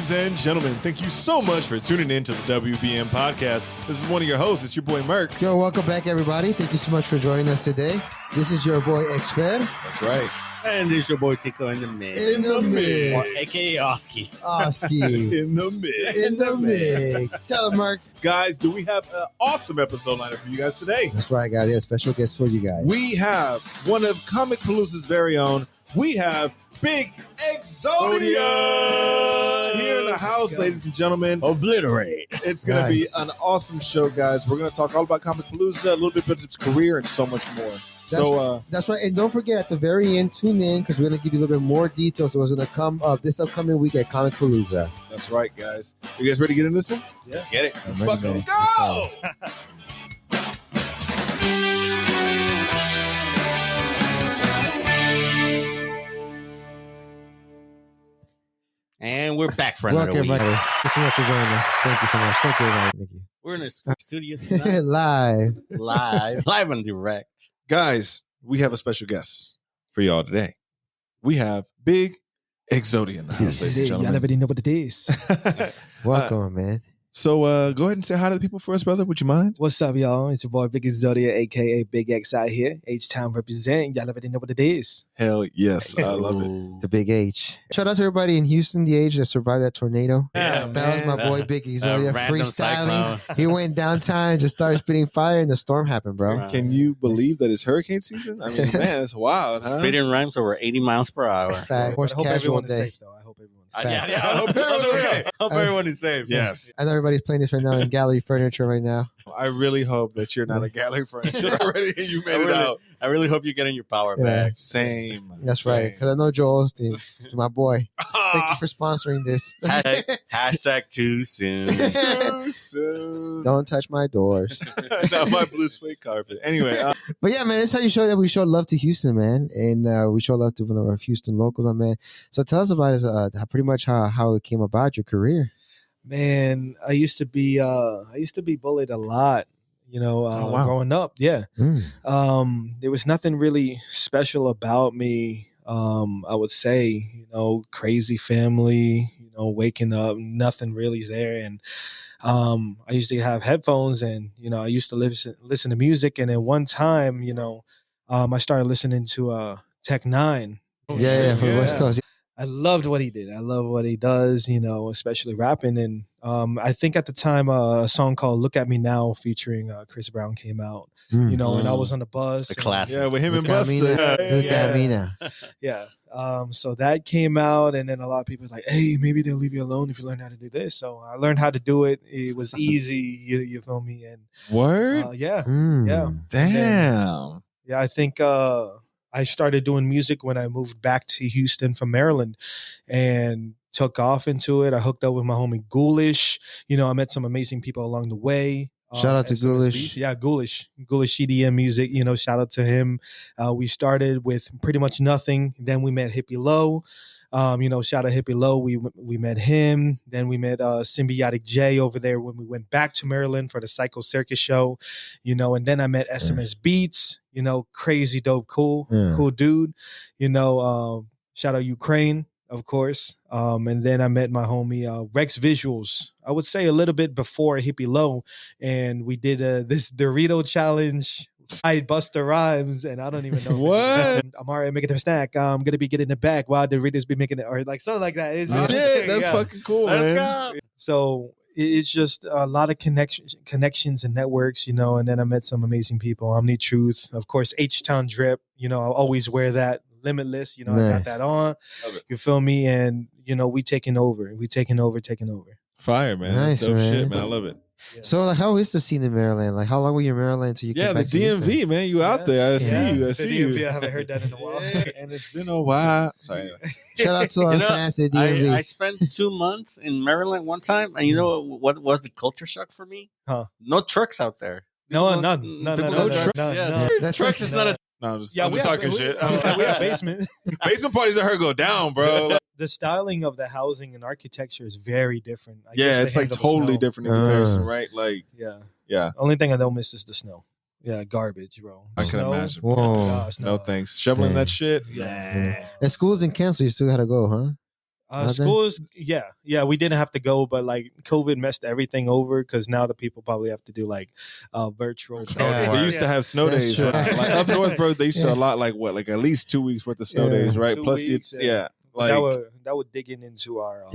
Ladies and gentlemen, thank you so much for tuning in to the WBM podcast. This is one of your hosts. It's your boy, Merk. Yo, welcome back, everybody. Thank you so much for joining us today. This is your boy, Expert. That's right. And this is your boy, Tico in the mix. In the mix. Or a.k.a. Oski. Oski. In the mix. In the mix. Tell him, Mark. Guys, do we have an awesome episode lineup for you guys today? That's right, guys. We have a special guest for you guys. We have one of Comic Palooza's very own. We have Big Xodia here in the house, ladies and gentlemen. Obliterate. It's going to be an awesome show, guys. We're going to talk all about Comic Palooza, a little bit about his career, and so much more. That's right. And don't forget, at the very end, tune in because we're going to give you a little bit more details of what's going to come up this upcoming week at Comic Palooza. That's right, guys. You guys ready to get in this one? Yeah. Let's get it. Let's fucking go! And we're back for another Welcome, week. everybody. Thank you so much for joining us. Thank you so much. Thank you, everybody. Thank you. We're in the studio tonight. Live. and direct. Guys, we have a special guest for y'all today. We have Big Xodia in the house, ladies and Y'all gentlemen. already know what it is. Welcome, man. So go ahead and say hi to the people for us, brother. Would you mind? What's up, y'all? It's your boy Big Xodia, aka Big X out here. H-Town represent. Y'all already know what it is. Hell yes. I love it. The Big H. Shout out to everybody in Houston, the H that survived that tornado. Yeah, That was my boy Big Xodia random freestyling. cyclone. He went downtown and just started spitting fire, and the storm happened, bro. Right. Can you believe that it's hurricane season? I mean, man, it's wild, huh? Spitting rhymes over 80 miles per hour. Fact. Most I hope casual everyone is day. safe, though. I hope everyone's safe. I hope everyone's okay. Hope everyone is safe. Yes. I know everybody's playing this right now in gallery furniture right now. I really hope that you're not a gallery furniture already and you made it out. I really hope you're getting your power Yeah. back. Same. That's right. Because I know Joel Osteen, my boy. Thank you for sponsoring this. Hashtag too soon. Too soon. Don't touch my doors. Not my blue suede carpet. Anyway, But yeah, man, that's how you show that we show love to Houston, man. And we show love to one of our Houston locals, my man. So tell us about pretty much how it came about, your career. Man, I used to be bullied a lot, growing up. Yeah. There was nothing really special about me. I would say, crazy family, waking up, nothing really is there. And I used to have headphones and, I used to listen to music. And then one time, I started listening to Tech Nine. Yeah, from the West Coast. I loved what he did. I love what he does, especially rapping. And I think at the time a song called Look at Me Now featuring Chris Brown came out, and I was on the bus. The classic. yeah, with him and Look at me Busta. now. Look at me now. Yeah. So that came out, and then a lot of people were like, hey, maybe they'll leave you alone if you learn how to do this. So I learned how to do it. It was easy, you feel me? And Word? yeah. Damn. Yeah, I think I started doing music when I moved back to Houston from Maryland and took off into it. I hooked up with my homie Ghoulish. I met some amazing people along the way. Shout out to SMS Ghoulish. Beats. Yeah, Ghoulish EDM music, shout out to him. We started with pretty much nothing. Then we met Hippie Low. Shout out Hippie Low. We met him. Then we met Symbiotic J over there when we went back to Maryland for the Psycho Circus show, and then I met SMS Beats, crazy dope, cool dude, shout out Ukraine, of course. And then I met my homie Rex Visuals, I would say a little bit before Hippie Low, and we did this Dorito challenge. I Busta Rhymes, and I don't even know What? I'm already making a snack. I'm gonna be getting it back. Wow, the readers be making it, or like something like that. It's Shit, that's yeah. fucking cool, Let's man. go. So it's just a lot of connections and networks, and then I met some amazing people. Omni Truth, of course, H-Town Drip. I'll always wear that. Limitless, I Nice. got that on. Love it. You feel me? And we taking over. Taking over. Fire, man. Nice, That's dope man. shit, man. I love it. Yeah. So, like, how is the scene in Maryland? Like, how long were you in Maryland until you Yeah, came the back to Houston? DMV, man. You out there. I Yeah. see you. I The see DMV, you. I haven't heard that in a while. Yeah, and it's been a while. Sorry. Anyway. Shout out to our fans at DMV. I spent 2 months in Maryland one time, and you know what was the culture shock for me? Huh. No trucks out there. No, People no, don't- no, people no, don't no, trucks. no, Yeah, no. That's trucks like- is not a. No, I'm just talking shit. we have basement. Basement parties at her go down, bro. Like, The styling of the housing and architecture is very different. I guess yeah, they it's like handle the totally snow. different in comparison, right? Like, Yeah. yeah, Only thing I don't miss is the snow. Yeah, garbage, bro. I can Snow? imagine. Whoa. Gosh, No thanks. Shoveling Dang. that shit. Yeah. And school's in cancel. You still got to go, huh? Schools, yeah, we didn't have to go, but like COVID messed everything over because now the people probably have to do like virtual. They used to have snow days, right? Like up north, bro. They used to a lot, like like at least 2 weeks worth of snow days, right? 2 Plus, weeks, like that would dig into our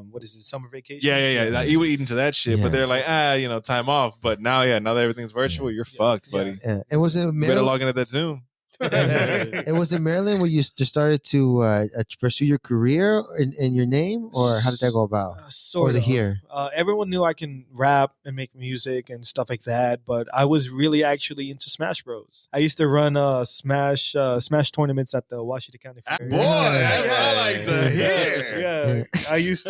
what is it, summer vacation? Yeah. Like, you would eat into that shit, but they're like, time off. But now that everything's virtual, you're fucked, buddy. Yeah. And was it You better log into that Zoom. It was in Maryland where you just started to pursue your career in your name, or how did that go about? Or was it here? Everyone knew I can rap and make music and stuff like that, but I was really actually into Smash Bros. I used to run Smash tournaments at the Washington County Fair. Boy, that's what I like to hear. Yeah, I used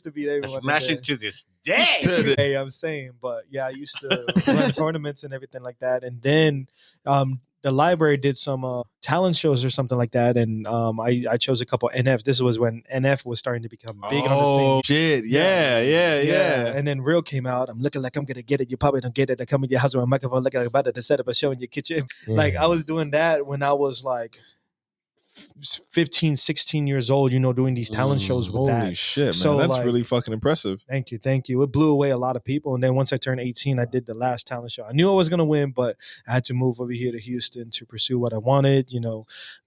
to beat everyone. Smashing to this day. Hey, I'm saying, but yeah, I used to run tournaments and everything like that, and then the library did some talent shows or something like that, and I chose a couple NF. This was when NF was starting to become big on the scene. Oh shit! Yeah. And then Real came out. I'm looking like I'm gonna get it. You probably don't get it. I come in your house with a microphone, like I'm about to set up a show in your kitchen. Yeah. Like I was doing that when I was like 15, 16 years old, doing these talent shows with that. Holy shit, man. So, that's really fucking impressive. Thank you. It blew away a lot of people. And then once I turned 18, I did the last talent show. I knew I was going to win, but I had to move over here to Houston to pursue what I wanted,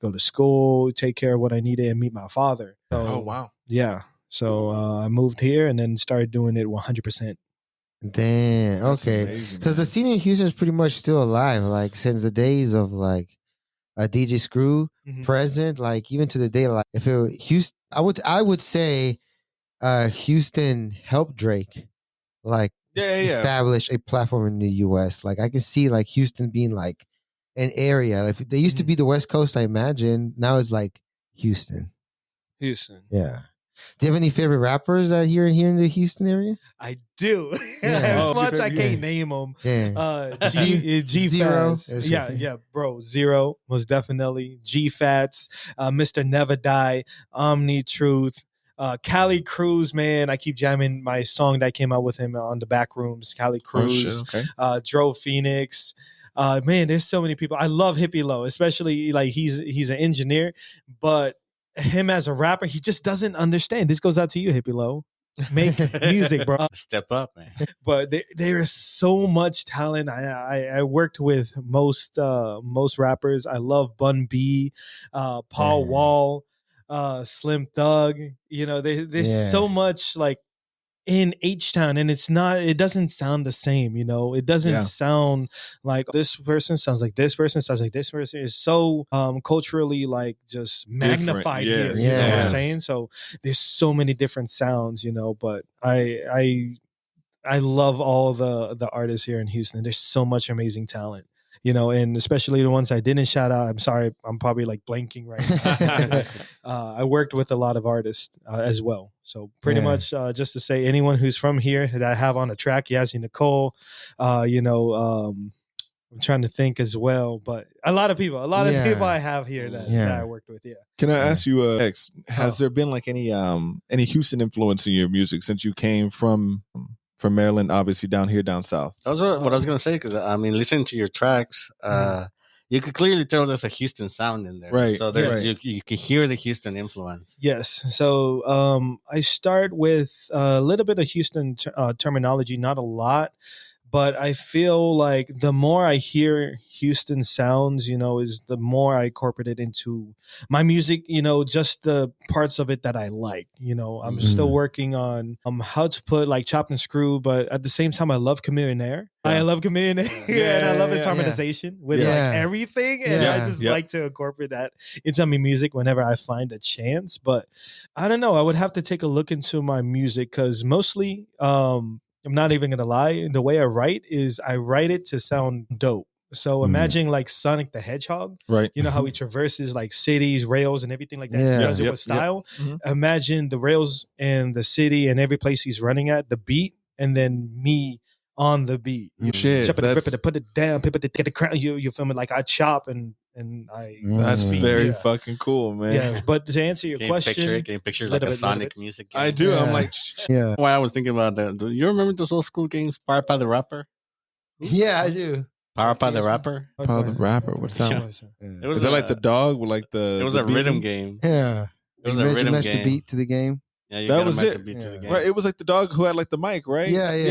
go to school, take care of what I needed, and meet my father. So, oh, wow. Yeah. So I moved here and then started doing it 100%. Damn. Okay. Because the scene in Houston is pretty much still alive, like since the days of like a DJ Screw present, like even to the day, like if it Houston, I would say Houston helped Drake like establish a platform in the US. Like I can see like Houston being like an area. Like they used to be the West Coast, I imagine. Now it's like Houston. Yeah. Do you have any favorite rappers that here in the Houston area? I do. As much I can't name them. Yeah. G Zero. Yeah, bro. Zero was definitely G Fats, Mr. Never Die, Omni Truth, Cali Cruz, man. I keep jamming my song that came out with him on the back rooms. Cali Cruz, Dro Phoenix. Man, there's so many people. I love Hippie Low, especially like he's an engineer, but him as a rapper, he just doesn't understand. This goes out to you, Hippie Low. Make music, bro. Step up, man. But there is so much talent. I worked with most rappers. I love Bun B, Paul Wall, Slim Thug. There's so much like in H-Town, and it doesn't sound the same, it doesn't sound like this person sounds like this person sounds like this person. Is so culturally like just magnified here. You know what I'm saying? So there's so many different sounds, but I love all the artists here in Houston. There's so much amazing talent. And especially the ones I didn't shout out. I'm sorry, I'm probably like blanking right now. I worked with a lot of artists as well. So pretty much just to say, anyone who's from here that I have on the track, Yazzie Nicole, I'm trying to think as well, but a lot of people I have here that I worked with. Yeah. Can I ask you, X, has there been like any Houston influence in your music since you came from Maryland, obviously down south? That was what I was going to say, because I mean, listening to your tracks, you could clearly tell there's a Houston sound in there. Right. So you can hear the Houston influence. Yes. So I start with a little bit of Houston terminology, not a lot. But I feel like the more I hear Houston sounds, is the more I incorporate it into my music, just the parts of it that I like. I'm still working on how to put like chopped and screw, but at the same time, I love Chameleon Air. I love Chameleon Air, and I love his harmonization with like everything. And I just like to incorporate that into my music whenever I find a chance. But I don't know. I would have to take a look into my music because mostly, I'm not even going to lie. The way I write is I write it to sound dope. So imagine like Sonic the Hedgehog, right? You know how he traverses like cities, rails, and everything like that. He does it with style. Imagine the rails and the city and every place he's running at, the beat, and then me on the beat. Shit, put it down, get the crown. You feel me? Like I chop and I. That's very fucking cool, man. Yeah, but to answer your question, can you picture like a Sonic music game? I do. I'm like, Why I was thinking about that. Do you remember those old school games, Power the Rapper? Yeah, I do. Power the Rapper. Power the Rapper. What's that? Is that like the dog with like the? It was a rhythm game. Yeah. It was Like, a you rhythm match the game. beat to the game. Yeah, you That gotta was match it. the beat to the game. Right, it was like the dog who had like the mic, right? Yeah, yeah.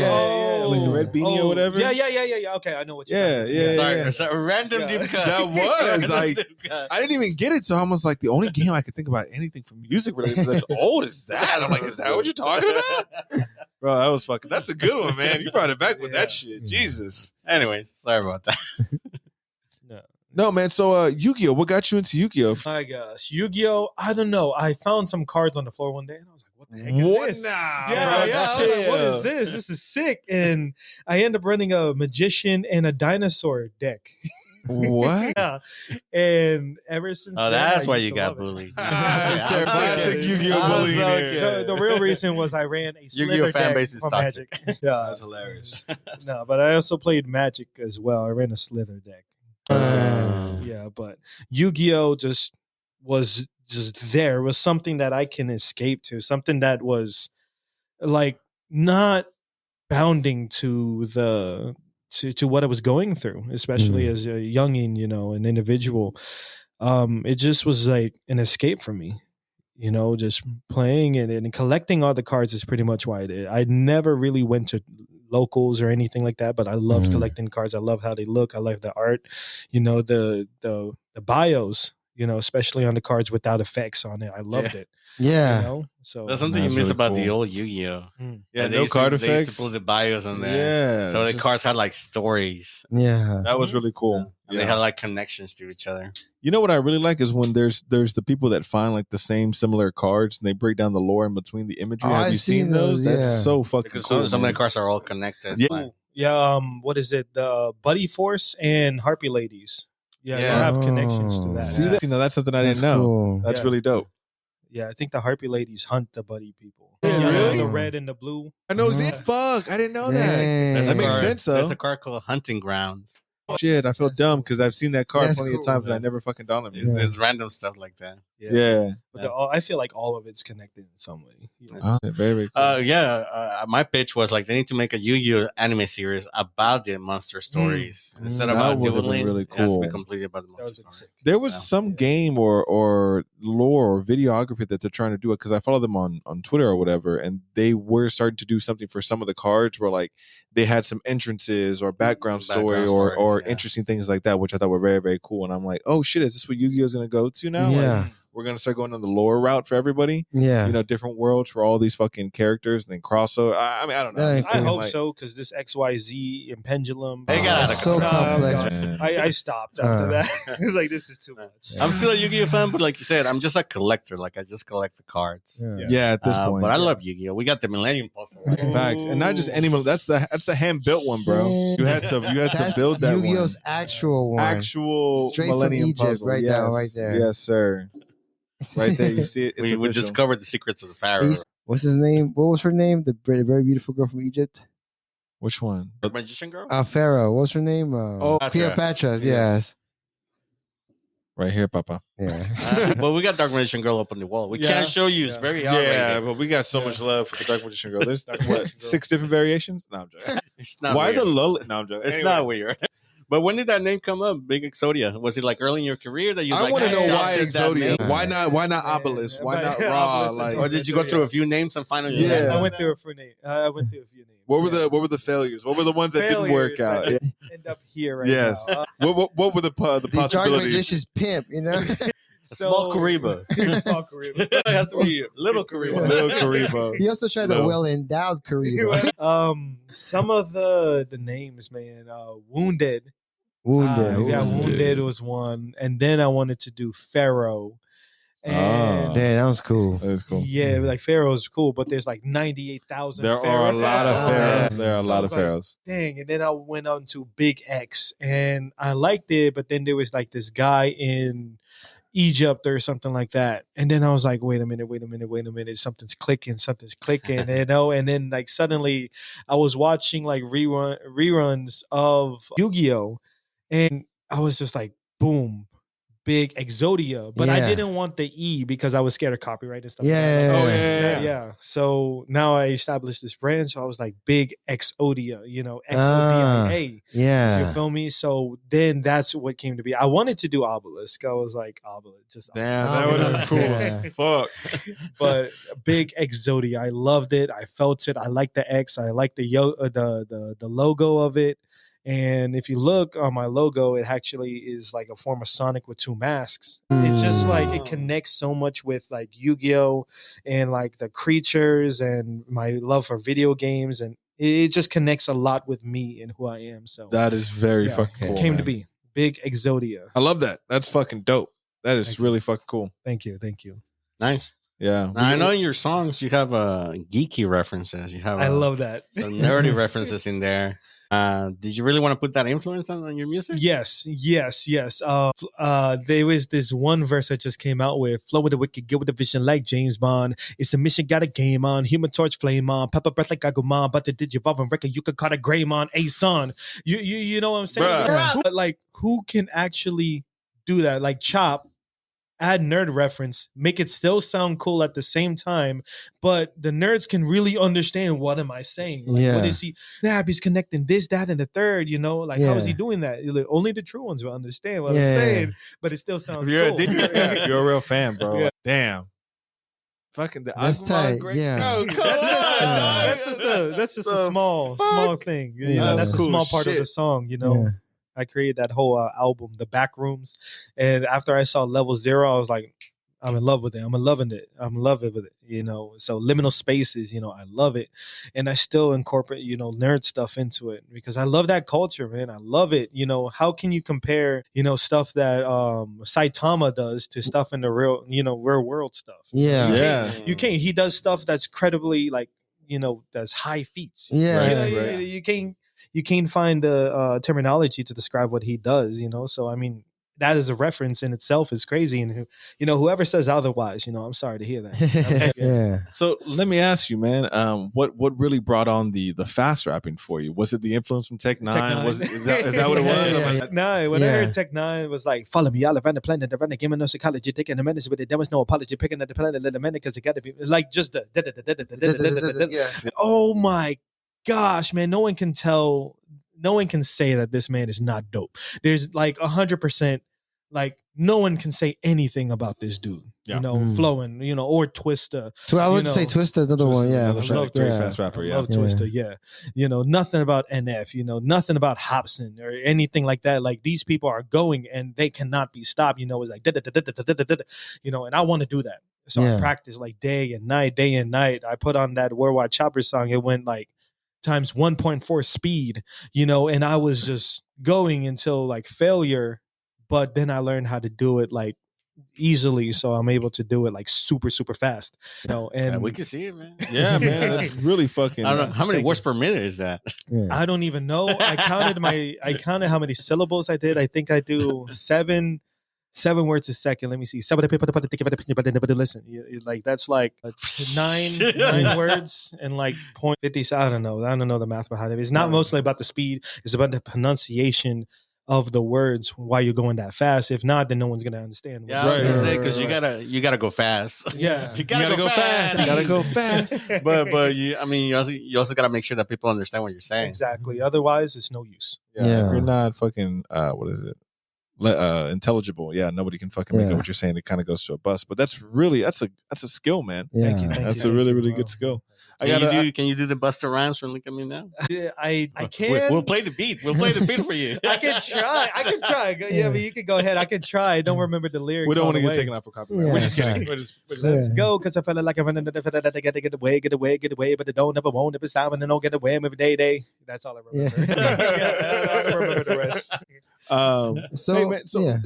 yeah, like the red beanie or whatever. Yeah. Okay, I know what you're Yeah, talking yeah, about. Sorry, yeah. it's a random Yeah. deep cut. That was, Random like, deep cut. I didn't even get it, so I was like, the only game I could think about anything from music related that's old is that. I'm like, is that what you're talking about? Bro, that was fucking. That's a good one, man. You brought it back with that shit. Jesus. Anyways, sorry about that. No, man. So, Yu-Gi-Oh, what got you into Yu-Gi-Oh? My gosh, Yu-Gi-Oh! I don't know. I found some cards on the floor one day, and I was like, "What the heck is this?" Nah, Yeah, bro, I was like, "What is chill. this? This is sick!" And I end up running a magician and a dinosaur deck. What? Yeah, and ever since Oh, then, that's I why used you to got love it. bullied. That's I'm terrible. so Classic kidding. Yu-Gi-Oh I'm bullying so there. kidding. The real reason was I ran a Yu-Gi-Oh Slither fan deck base is for toxic. Magic. Yeah, That's hilarious. no, but I also played Magic as well. I ran a Slither deck. Yeah, but Yu-Gi-Oh just was just there. It was something that I can escape to, something that was like not bounding to the to what I was going through, especially as a youngin, an individual. It just was like an escape for me. Just playing it and collecting all the cards is pretty much why I did. I never really went to locals or anything like that, but I loved collecting cards. I love how they look. I love the art, the bios, especially on the cards without effects on it. I loved it. Yeah. So That's something you That's miss really about the cool. old Yu-Gi-Oh. Yeah, They no used card They used effects. to put the bios on there. Yeah. So the just- cards had like stories. Yeah. That was really cool. And they had like connections to each other. You know what I really like is when there's the people that find like the same similar cards and they break down the lore in between the imagery. Oh, Have I've you seen seen those? those, That's yeah. so fucking Because cool. some of man. the cards are all connected. Yeah. Yeah. What is it? The Buddy Force and Harpy Ladies. Yeah, they Yeah. have connections to Oh. that. See Yeah. that? That's something I That's didn't know. cool. That's Yeah. really dope. Yeah, I think the Harpy Ladies hunt the Buddy people. Yeah, really? The red and the blue. I know Mhm. it. Fuck, I didn't know Dang. that. That makes card- sense though. There's a card called Hunting Grounds. Shit, I feel That's dumb cool. because I've seen that card That's plenty of cool, times and I man. never fucking done it. It's random stuff like that. Yeah. But I feel like all of it's connected in some way. Oh, very, very cool. My pitch was like they need to make a Yu-Gi-Oh anime series about the monster stories instead of That about would've been dueling. really It has to cool. be completely about the That monster was stories. sick. There was Yeah. some game or lore or videography that they're trying to do it because I follow them on Twitter or whatever, and they were starting to do something for some of the cards where like they had some entrances or background story Background or stories, yeah. interesting things like that, which I thought were very, very cool. And I'm like, oh shit, is this what Yu-Gi-Oh's gonna go to now? Yeah. Like, we're gonna start going on the lore route for everybody. Yeah. Different worlds for all these fucking characters and then crossover. I mean, I don't know. I'm Nice. just I thinking, hope like, so because this XYZ and Pendulum. They got out of so control. complex. Man. I stopped after that. It's like this is too much. I'm still a Yu-Gi-Oh fan, but like you said, I'm just a collector. Like I just collect the cards. Yeah. Yeah, at this point. But I love Yu-Gi-Oh. We got the Millennium Puzzle. Right? Facts, and not just any. That's the hand built one, bro. You had to That's build that Yu-Gi-Oh's one. actual one. Actual Straight from Millennium Egypt, Puzzle. right yes. now, right there. Yes, sir. Right there, you see it. It's We official. discovered the secrets of the Pharaoh. What's his name? What was her name? The very beautiful girl from Egypt. Which one? The Magician Girl? Pharaoh. What's her name? Cleopatra. Yes. Right here, Papa. Yeah. But we got Dark Magician Girl up on the wall. We can't show you. It's very Yeah, R-rated. but we got so much love for the Dark Magician Girl. There's Dark Magician what Girl. 6 different variations? No, I'm joking. It's not Why weird. the lull? No, I'm joking. It's Anyway. not weird. But when did that name come up? Big Exodia. Was it like early in your career that you? I like, want to know why adopted that Exodia. name? Why not? Why not Obelisk? Why not Ra? Obelisk. Like, Or did you go through a few names and finally? Yeah. I went through a few names. I went through a few names. what were the failures? What were the ones that didn't work Failures out? that end up here right Yes. now. What were the The Dark possibilities? Magician's pimp, A small Kariba. Small Kariba. It has to be little Kariba. Little Kariba. He also tried the No. well-endowed Kariba. Some of the names, man. Wounded. Wounded. We got Wounded. Wounded was one, and then I wanted to do Pharaoh. And Damn, that was cool. That is cool. yeah, like Pharaoh's cool, but there's like 98,000. There are a lot of pharaohs. Yeah. There are a So lot I of was like, pharaohs. Dang, and then I went on to Big X, and I liked it, but then there was like this guy in Egypt or something like that, and then I was like, wait a minute, something's clicking, and then like suddenly I was watching like reruns of Yu-Gi-Oh, and I was just like, boom, Big Xodia, but I didn't want the E because I was scared of copyright and stuff. Yeah. So now I established this brand. So I was like Big Xodia, Xodia. Yeah. You feel me? So then that's what came to be. I wanted to do Obelisk. I was like, Obelisk. Just damn, that would have been cool. Yeah. Fuck. But Big Xodia, I loved it. I felt it. I like the X. I like the logo of it. And if you look on my logo, it actually is like a form of Sonic with two masks. It's just like it connects so much with like Yu-Gi-Oh! And like the creatures and my love for video games. And it just connects a lot with me and who I am. So that is very fucking cool. It came to be Big Xodia. I love that. That's fucking dope. That is really fucking cool. Thank you. Nice. Yeah. Now, I know in your songs you have geeky references. I love that. Some nerdy references in there. Did you really want to put that influence on your music? Yes. There was this one verse I just came out with: "Flow with the wicked, get with the vision like James Bond. It's a mission, got a game on. Human torch flame on. Pepper breath like Agumon. But the Digivolve and record, you could call it Greymon. A son. You know what I'm saying? Like who can actually do that? Like Chop. Add nerd reference, make it still sound cool at the same time, but the nerds can really understand what am I saying? Like, what is he? He's connecting this, that, and the third. How is he doing that? Like, only the true ones will understand what I'm saying, but it still sounds cool. If you're a real fan, bro. Like, damn. Fucking the that's tight. Yeah. No, that's just a small thing. That's a small part of the song. I created that whole album, The Back Rooms, and after I saw Level 0, I was like, I'm in love with it. I'm in love with it. So liminal spaces, I love it, and I still incorporate, nerd stuff into it because I love that culture, man. I love it. How can you compare, stuff that Saitama does to stuff in the real world stuff? You can't. He does stuff that's credibly that's high feats. You can't find a terminology to describe what he does, So, I mean, that is a reference in itself is crazy. And, whoever says otherwise, I'm sorry to hear that. So let me ask you, man, what really brought on the fast rapping for you? Was it the influence from Tech Nine? Is that what it was? No, when I heard Tech Nine, it was like, follow me all around the planet, around the game of no psychology, taking a minute with it. There was no apology, picking up the planet, let a minute because it got to be like just the. Oh my gosh, man, no one can say that this man is not dope. There's like 100%, like no one can say anything about this dude. Flowing, or Twista. I would say Twista is another one. Yeah, I love fast rapper. I love Twista. Yeah, nothing about NF. Nothing about Hobson or anything like that. Like these people are going and they cannot be stopped. It's like and I want to do that. So I practice like day and night. I put on that Worldwide Chopper song. It went like times 1.4 speed, and I was just going until like failure, but then I learned how to do it like easily, so I'm able to do it like super fast, and we can see it, man. Yeah, man, that's really fucking. I don't know how many words per minute is that. I don't even know. I counted how many syllables I did. I think I do seven words a second. Let me see. Listen, like that's like nine words and like 0.50. I don't know the math behind it. It's not mostly about the speed. It's about the pronunciation of the words while you're going that fast. If not, then no one's gonna understand. Yeah, because you gotta go fast. Yeah, you gotta go fast. You gotta go fast. But you also gotta make sure that people understand what you're saying. Exactly. Otherwise, it's no use. Yeah. If you're not fucking what is it? Intelligible. Yeah, nobody can fucking make out what you're saying. It kind of goes to a bust. But that's a skill, man. Thank you. That's a really, really good skill. Can you do the Buster Rhymes for Look at Me Now? I can. We'll play the beat. We'll play the beat for you. I can try. Yeah, but you can go ahead. I can try. I don't remember the lyrics. We don't want to get taken out for copyright. Yeah, we're just kidding. Let's go, because I felt like I'm running to get away, but they don't never won't never stop, and they don't get away every day. That's all I remember. I don't remember the rest.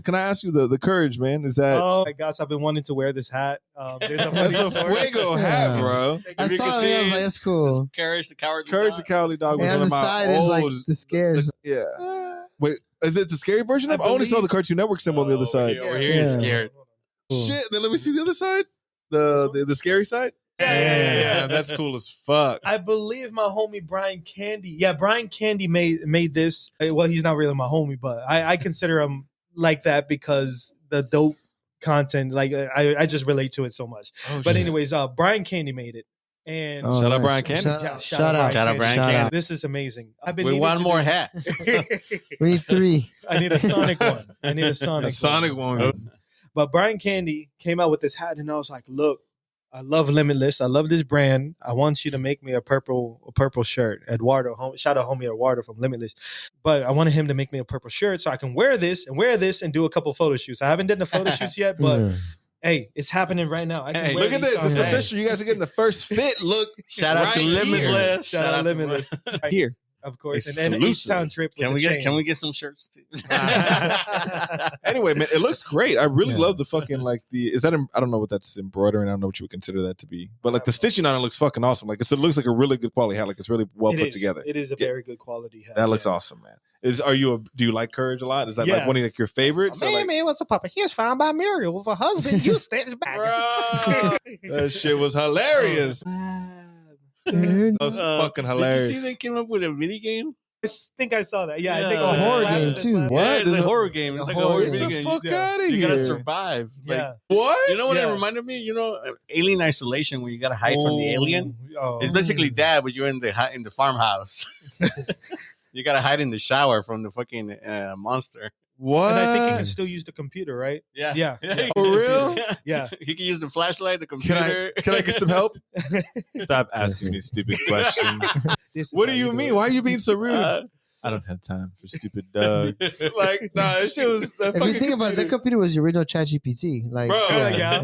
Can I ask you the courage, man? Is that? Oh my gosh, I've been wanting to wear this hat. There's a fuego hat, bro. I saw it. I was like, that's cool. Courage the Cowardly Dog. And on the side is like the scares. Yeah. Wait, is it the scary version of? I only saw the Cartoon Network symbol on the other side. Over here, it's scared. Shit. Then let me see the other side. The scary side. Yeah, that's cool as fuck. I believe my homie Brian Candy. Yeah, Brian Candy made this. Well, he's not really my homie, but I consider him like that because the dope content. Like I just relate to it so much. But anyways, Brian Candy made it. And shout out Brian Candy. Shout out Brian Candy. This is amazing. We want more hats. We need 3. I need a Sonic one. I need a Sonic one. But Brian Candy came out with this hat, and I was like, look, I love Limitless. I love this brand. I want you to make me a purple shirt. Eduardo, shout out homie Eduardo from Limitless. But I wanted him to make me a purple shirt so I can wear this and do a couple photo shoots. I haven't done the photo shoots yet, but hey, it's happening right now. Look at this. It's official. You guys are getting the first fit look. Shout out to Limitless. Shout out Limitless. Right here. Of course, and then an H-Town trip. Can we get some shirts too? Anyway, man, it looks great. I really love the fucking is that I don't know what that's embroidering. I don't know what you would consider that to be, but the stitching on it looks fucking awesome. Like it looks like a really good quality hat. Like it's really well put together. It is a very good quality hat. That looks awesome, man. Do you like Courage a lot? Is that like one of your favorites? Man, what's up, Papa? He was found by Muriel with a husband. You stands back. Bro, that shit was hilarious. That was fucking hilarious. Did you see they came up with a mini game? I think I saw that. Yeah, I think a horror game too. What? Yeah, it's a horror game. It's like a horror video game. Get the fuck out of here. You gotta survive. Yeah. What? You know what it reminded me? Alien Isolation, where you gotta hide from the alien. It's basically that, but you're in the farmhouse. You gotta hide in the shower from the fucking monster. What? And I think you can still use the computer, right? Yeah. For real? Yeah. He can use the flashlight, the computer. Can I get some help? Stop asking me stupid questions. What do you mean? Why are you being so rude? I don't have time for stupid dogs. That shit was. If you think about it, that computer was the original ChatGPT. Like, bro, yeah.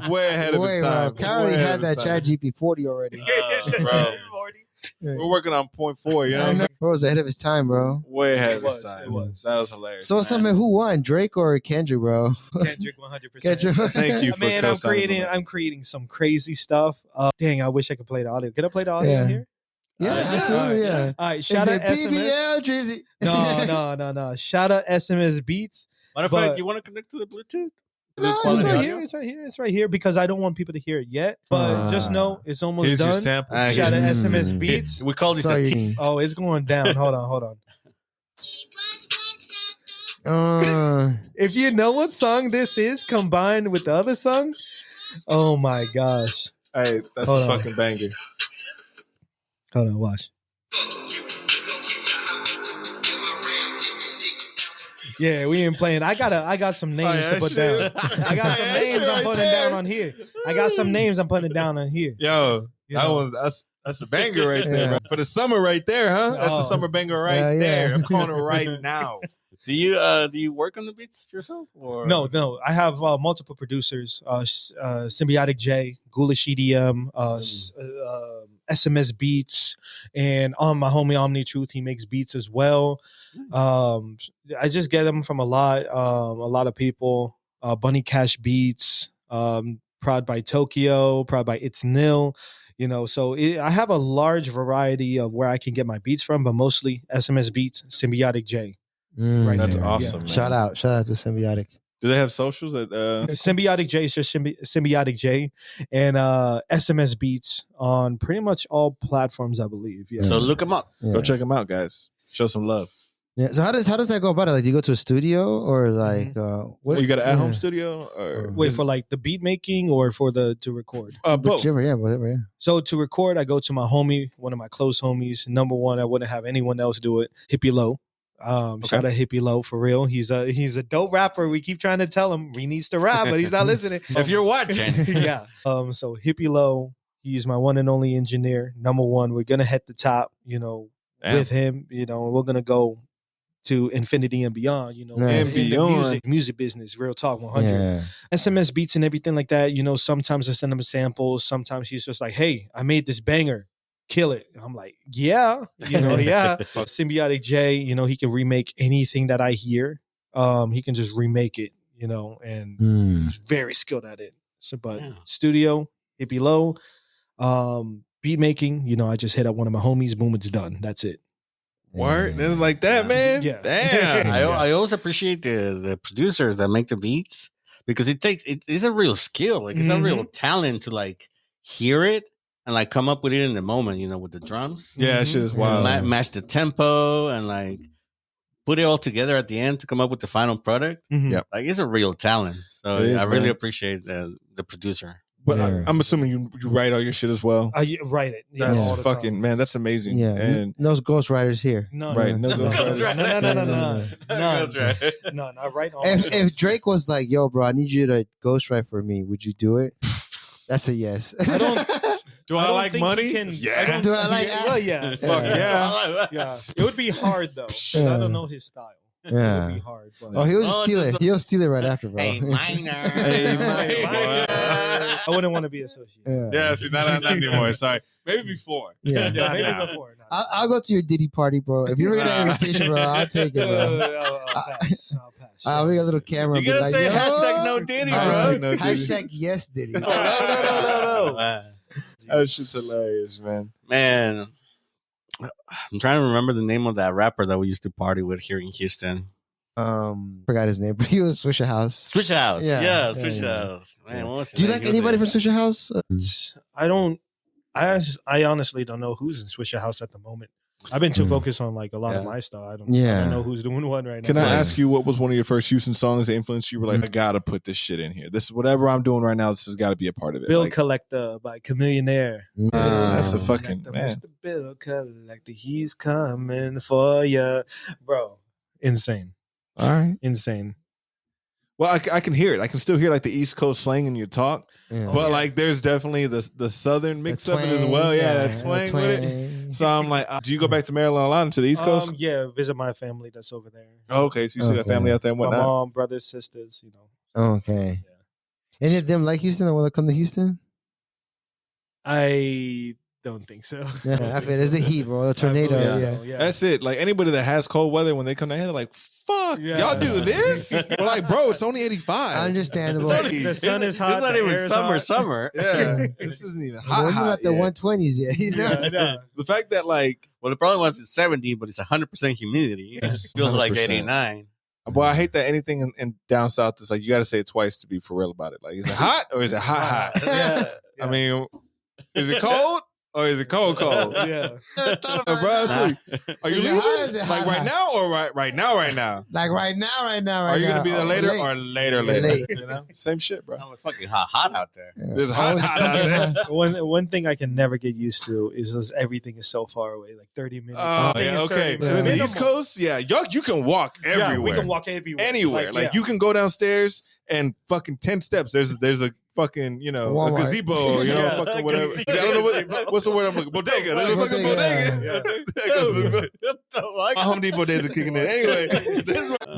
Way ahead of its time. Carly had that ChatGPT 40 already. Bro. We're working on 0.4, you know? Bro was ahead of his time, bro. Way ahead of his time. It was. That was hilarious. So, who won, Drake or Kendrick, bro? Kendrick, 100%. Kendrick. Thank you for I'm creating some crazy stuff. Dang, I wish I could play the audio. Can I play the audio here? Yeah, absolutely. Yeah. All right. Shout out BBL, Drizzy. No. Shout out SMS Beats. Matter of fact, you want to connect to the Bluetooth? No, it's right here because I don't want people to hear it yet. But just know it's almost done. Your sample. Shout out SMS Beats. We call this a tease. Oh, it's going down. Hold on. If you know what song this is combined with the other song, oh my gosh. Hey, that's a fucking banger. Hold on, watch. Yeah, we ain't playing. I got some names to put down. I got some names I'm putting down on here. I got some names I'm putting down on here. Yo, that's a banger right there, bro. For the summer right there, huh? That's a summer banger right there. I'm calling it right now. Do you work on the beats yourself? Or? No. I have multiple producers: Symbiotic J, Ghoulish EDM, SMS Beats, and my homie Omni Truth. He makes beats as well. I just get them from a lot of people. Bunny Cash Beats, Prod by Tokyo, Prod by It's Nil. So I have a large variety of where I can get my beats from, but mostly SMS Beats, Symbiotic J. Right, that's there. Awesome. Yeah. Shout out to Symbiotic. Do they have socials? Symbiotic J is just Symbiotic J, and SMS Beats on pretty much all platforms, I believe. Yeah. So look them up. Yeah. Go check them out, guys. Show some love. Yeah. So how does that go about it? Like, do you go to a studio or like what? You got an at-home studio? Or wait for like the beat making or for to record? Both. Whichever, whatever. Yeah. So to record, I go to my homie, one of my close homies. Number one, I wouldn't have anyone else do it. Hippie Low. Shout out Hippie Low for real. He's a dope rapper. We keep trying to tell him he needs to rap, but he's not listening. If you're watching, yeah. So Hippie Low, he's my one and only engineer. Number one, we're gonna hit the top. With him. We're gonna go to infinity and beyond. And beyond. The music business, real talk, 100. Yeah. SMS Beats and everything like that. Sometimes I send him samples. Sometimes he's just like, "Hey, I made this banger. Kill it." I'm like, yeah. Symbiotic J, he can remake anything that I hear. He can just remake it, and he's very skilled at it. So, but studio, Hippie Low, beat making, I just hit up one of my homies, boom, it's done. That's it. Word, it's like that, man. Yeah. Damn. I always appreciate the producers that make the beats because it's a real skill. Like it's a real talent to like hear it and like come up with it in the moment, with the drums. Yeah, that shit is wild. Match the tempo and like put it all together at the end to come up with the final product. Mm-hmm. Yep. Like, it's a real talent. So I really appreciate the producer. But I'm assuming you write all your shit as well. I write it. That's fucking man. That's amazing. Yeah, and no ghostwriters here. No, right? No No. I write all. If Drake was like, "Yo, bro, I need you to ghostwrite for me," would you do it? That's a yes. I don't. Do I like money? Yeah. Do I like? Well, yeah. Fuck yeah. Yeah. It would be hard though. 'Cause I don't know his style. Yeah. It would be hard. But Oh, he'll just steal it. He'll steal it right after, bro. Hey, minor. Hey, minor. I wouldn't want to be associated. Yeah. See, not anymore. Sorry. Maybe before. Yeah. Yeah, maybe Nah. before. No. I'll go to your Diddy party, bro. If you ever get an invitation, bro, I'll take it, bro. I'll pass. I'll bring a little camera. You gotta say hashtag no Diddy, bro. Hashtag yes, Diddy. No. That shit's hilarious, man. Man, I'm trying to remember the name of that rapper that we used to party with here in Houston. Forgot his name, but he was Swisher House. Swisher House. Yeah. Yeah, Yeah, Swisher yeah. House. Man, what was his Do you name? like He was anybody a- from Swisher House? I don't. I honestly don't know who's in Swisher House at the moment. I've been too focused on like a lot of my stuff. I don't know who's doing what right now. Can I ask you what was one of your first Houston songs that influenced you? Were like, I gotta put this shit in here. This is whatever I'm doing right now. This has got to be a part of it. Bill Like, Collector by Chameleonaire. that's a fucking Like the man. Mr. Bill Collector, he's coming for ya, bro. Insane, All right. insane. Well, I can hear it. I can still hear like the East Coast slang in your talk, Yeah. but like there's definitely the Southern mix of it as well. Yeah, that twang with it. So I'm like, do you go back to Maryland a lot and to the East Coast? Yeah, visit my family that's over there. Oh, okay, so you see that family out there and My whatnot. mom, brothers, sisters. You know. Okay. Any of them like Houston or want to come to Houston? I don't think so. Yeah, I feel it's the heat, bro. The tornado. I believe Yeah. so, yeah. That's it. Like anybody that has cold weather, when they come down here, they're like, "Fuck, Yeah. y'all do this?" We're like, "Bro, it's only 85." Understandable. The sun is hot. It's not the even air is summer. hot. Summer. Yeah, this isn't even hot. We're not hot at the yet. 120s yet. You know? Yeah, yeah. The fact that like, Well, the problem was it's 70, but it's 100% humidity. It Yes, feels like 100%. 89. boy, I hate that anything in down south is like you got to say it twice to be for real about it. Like, is it hot or is it hot? Yeah. I mean, is it cold or is it cold? Yeah. Bro, Nah. are you Is it leaving? hot or is it Like hot? right now or right now? Like right now. Are you gonna be there later late. or later? Late. You know, same shit, bro. Oh, it's fucking hot out there. Yeah. There's hot out there. One thing I can never get used to is just everything is so far away, like 30 minutes. Oh, Everything yeah, is 30 okay. minutes. In the Minimum. East Coast, yeah, you can walk everywhere. Yeah, we can walk everywhere. Anywhere. Like yeah. you can go downstairs and fucking 10 steps. There's a fucking, a Walmart. gazebo, or, Yeah. fucking whatever. I don't know what's the word I'm looking. Bodega. There's a fucking Bodega. bodega. My Home Depot days are kicking in. Anyway,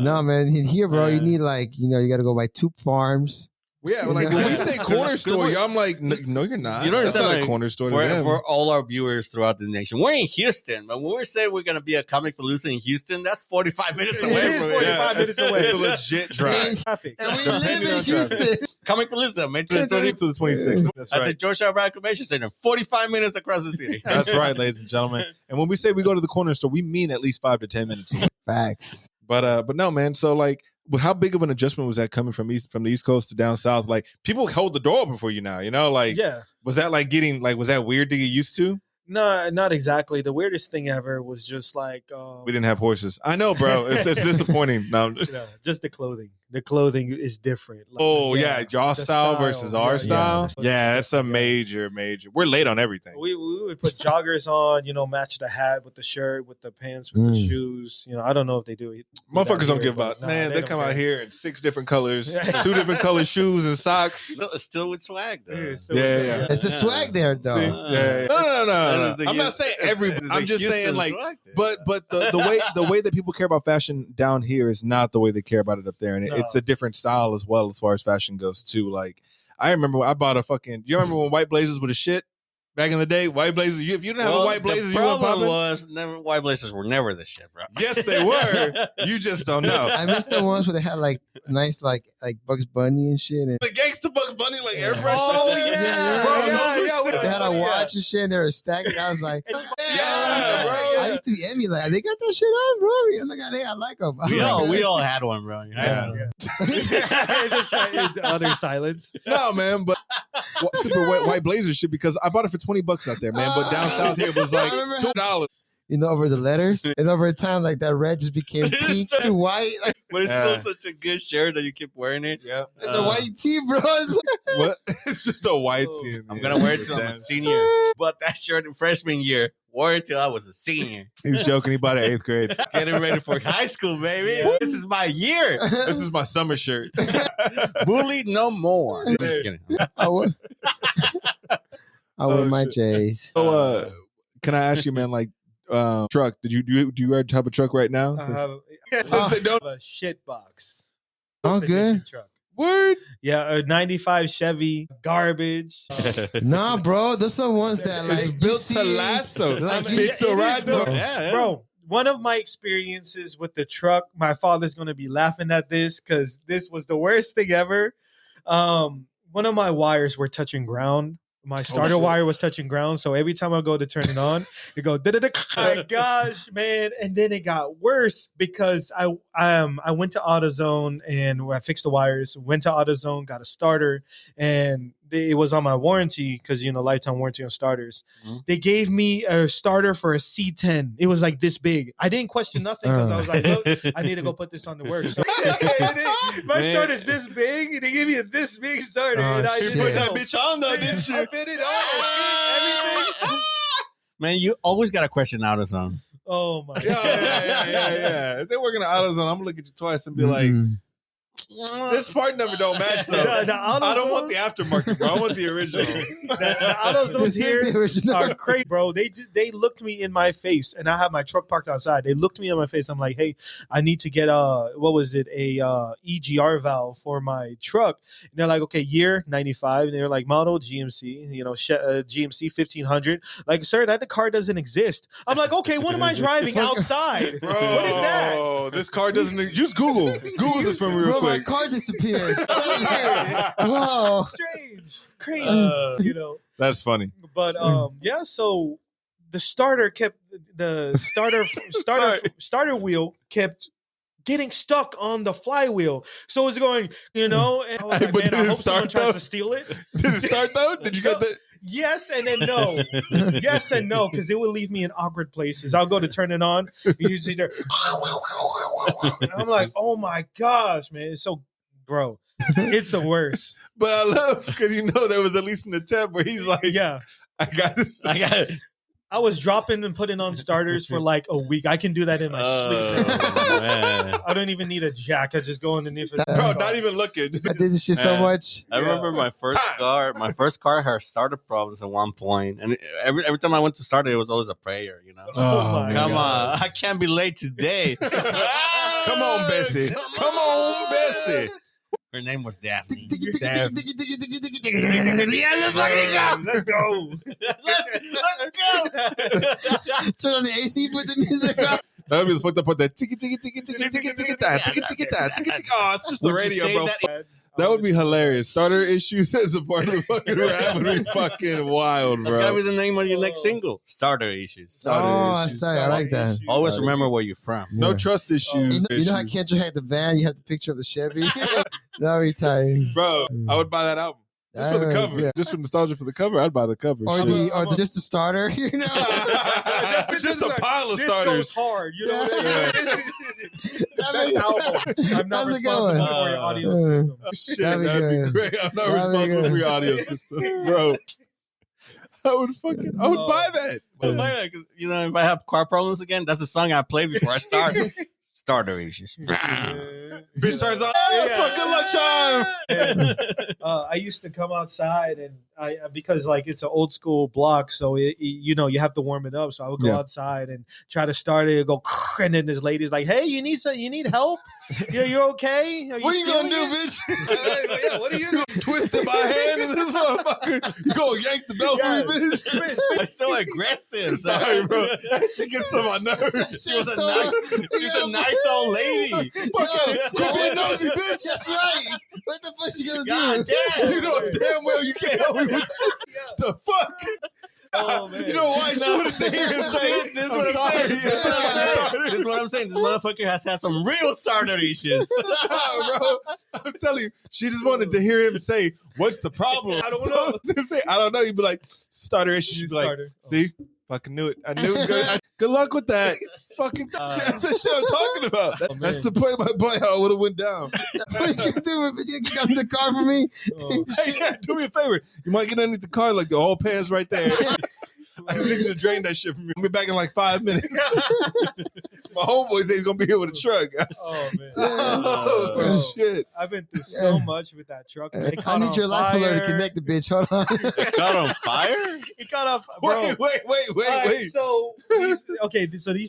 No, man. Here, bro, you need like, you got to go by 2 farms. yeah, like when we say corner store, I'm like, no, you're not. You don't That's understand, not a like, corner store to them. for all our viewers throughout the nation. We're in Houston, but when we say we're going to be a Comic Palooza in Houston, that's 45 minutes It away is from 45 minutes away. It's a legit drive. Traffic. And we Depending live in on traffic. Houston. Comic Palooza, May To 20th, the 26th. That's at the right. Georgetown Reclamation Center, 45 minutes across the city. That's right, ladies and gentlemen. And when we say we go to the corner store, we mean at least 5 to 10 minutes away. Facts. But no, man. So like, how big of an adjustment was that coming from the East Coast to down south? Like, people hold the door open for you now. Like, Yeah. was that like was that weird to get used to? No, not exactly. The weirdest thing ever was just like We didn't have horses. I know, bro. It's disappointing. No. just the clothing. The clothing is different. Like, Oh yeah, y'all the style versus our yeah, style. yeah. Yeah, that's a major. We're late on everything. We would put joggers on, match the hat with the shirt, with the pants, with the shoes. I don't know if they do it. Motherfuckers don't give up. up. Man, they come out here in 6 different colors, 2 different color shoes and socks. Still with swag, though. Yeah. It's the swag there, though. See? Yeah. No. That is the I'm not saying every. I'm just saying like, but the way that people care about fashion down here is not the way they care about it up there, and it's a different style as well as far as fashion goes too. Like, I remember I bought a fucking. Do you remember when white blazers were the shit back in the day? White blazers. If you didn't have a white blazer, you weren't popping. White blazers were never the shit, bro. Yes, they were. You just don't know. I missed the ones where they had like nice like Bugs Bunny and shit. And The gangsta Bugs Bunny like airbrush Oh, on there. yeah. Bro, Yeah, those yeah, were sick. they had a watch and shit and they were stacked. I was like, Yeah, bro. I used to be emulated. They got that shit on, bro. And look at it, I like them. We all had one, bro. Yeah. It's just utter silence. No, man, but super white blazer shit because I bought it for $20 out there, man. But down south here it was like I remember $2. over the letters. And over time, like that red just became pink to white. Like, but it's still such a good shirt that you keep wearing it. Yeah. it's a white tee, bro. What? It's just a white tee. I'm going to wear it till I'm a senior. But that shirt in freshman year, wore it till I was a senior. He's joking. He bought it 8th grade. Getting ready for high school, baby. Yeah. This is my year. This is my summer shirt. Bullied no more. I'm just kidding. I wear my J's. So, can I ask you, man, like, truck, do you have a truck right now? I have a shit box. Oh, good. Truck. Word? Yeah, a 95 Chevy, garbage. Nah, bro, those are the ones that like it's built to last though. Like you still ride though. Yeah. Bro, one of my experiences with the truck, my father's gonna be laughing at this because this was the worst thing ever. One of my wires were touching ground. My starter wire was touching ground, so every time I go to turn it on, it go da-da-da. Oh my gosh, man! And then it got worse because I went to AutoZone and I fixed the wires. Went to AutoZone, got a starter, and it was on my warranty because lifetime warranty on starters. Mm-hmm. They gave me a starter for a C10. It was like this big. I didn't question nothing because I was like, look, I need to go put this on the work. So my starter's this big. They gave me a this big starter, and I didn't put that bitch on though, didn't you? I fit it on. Everything. Man, you always got to question AutoZone. Oh my god. Yeah. If they're working at AutoZone, I'm gonna look at you twice and be like, this part number don't match though. I don't want the aftermarket, bro. I want the original. The AutoZones here are crazy, bro. They looked me in my face, and I have my truck parked outside. They looked me in my face. I'm like, hey, I need to get a EGR valve for my truck. And they're like, okay, year 95. And they're like, model GMC, GMC 1500. Like, sir, that the car doesn't exist. I'm like, okay, what am I driving outside? Bro, what is that? This car doesn't. Just Google this for me real quick. My car disappeared. Whoa. Strange. Crazy. That's funny. But yeah, so the starter starter wheel kept getting stuck on the flywheel. So it's going, and I was like, man, I hope someone tries to steal it. Did it start though? Did you get that? Yes and then no. Yes and no, because it would leave me in awkward places. I'll go to turn it on, and you see there. And I'm like, oh my gosh, man. It's so, bro, it's the worst. But I love because there was at least an attempt where he's like, yeah, I got it. I was dropping and putting on starters for like a week. I can do that in my sleep. Man. I don't even need a jack. I just go underneath it. Bro, not even looking. I did this shit so much. I remember my first car. My first car had starter problems at one point, and every time I went to start it, was always a prayer. Oh come on, I can't be late today. Come on, Bessie. Come on, Bessie. Her name was Daphne. Let's go. Let's go. Turn on the AC, put the music on. That would be the fucked up part. That tiki. Oh, it's just the radio, bro. That would be hilarious. Starter issues as a part of the fucking rap would be fucking wild, bro. That's gotta be the name of your next single. Starter issues. I like that. Always remember where you're from. No trust issues. You know how Kendra had the van? You have the picture of the Chevy. That'd be tight. Bro, I would buy that album. Just for the cover. Yeah. Just for nostalgia for the cover, I'd buy the cover. Or just the starter, just a pile of starters. This goes hard, That's album. I'm not responsible for your audio system. Shit, that'd be great. I'm not responsible for your audio system, bro. I would buy that. If I have car problems again, that's the song I play before I start. Starter issues. Bitch starts off. Good luck, Sean. I used to come outside and because like it's an old school block, so you have to warm it up. So I would go outside and try to start it. Go, and then this lady's like, "Hey, you need help? You're okay? What are you gonna do, bitch? What are you twisting my hand in this motherfucker? You gonna yank the belt from me, bitch? That's so aggressive. Sorry, bro. That shit gets on my nerves. She was a nice old lady. Quit being nosy, bitch. That's right. What the fuck you gonna God do? Damn. You know damn well you can't help me with shit. The fuck? Oh, man. You know why she wanted to hear him say, this is what I'm saying. This is what I'm saying. This motherfucker has had some real starter issues. Bro, I'm telling you, she just wanted to hear him say, "What's the problem?" I don't know. I don't know. You'd be like, "Starter issues." You'd be like, "See, Fucking knew it. I knew it. Good luck with that. Fucking that's the shit I'm talking about. That's the play-by-play how it would have went down. You get out in the car for me. Hey, yeah, do me a favor. You might get underneath the car, like the whole pan's right there. I just need you to drain that shit from me. I'll be back in like 5 minutes. My homeboy said he's gonna be here with a truck. Oh man. Oh shit. I've been through so much with that truck. I need your life alert to connect the bitch. Hold on. It caught on fire? It caught up, bro. Wait. So these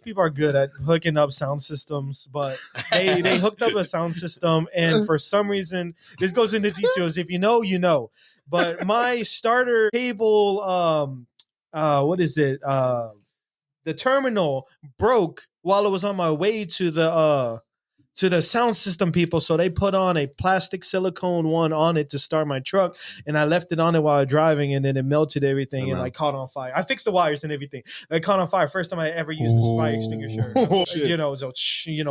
people are good at hooking up sound systems, but they hooked up a sound system, and for some reason, this goes into details. If you know, you know. But my starter cable, what is it? The terminal broke while I was on my way to the sound system people. So they put on a plastic silicone one on it to start my truck, and I left it on it while I was driving, and then it melted everything and like caught on fire. I fixed the wires and everything. It caught on fire. First time I ever used this fire extinguisher. So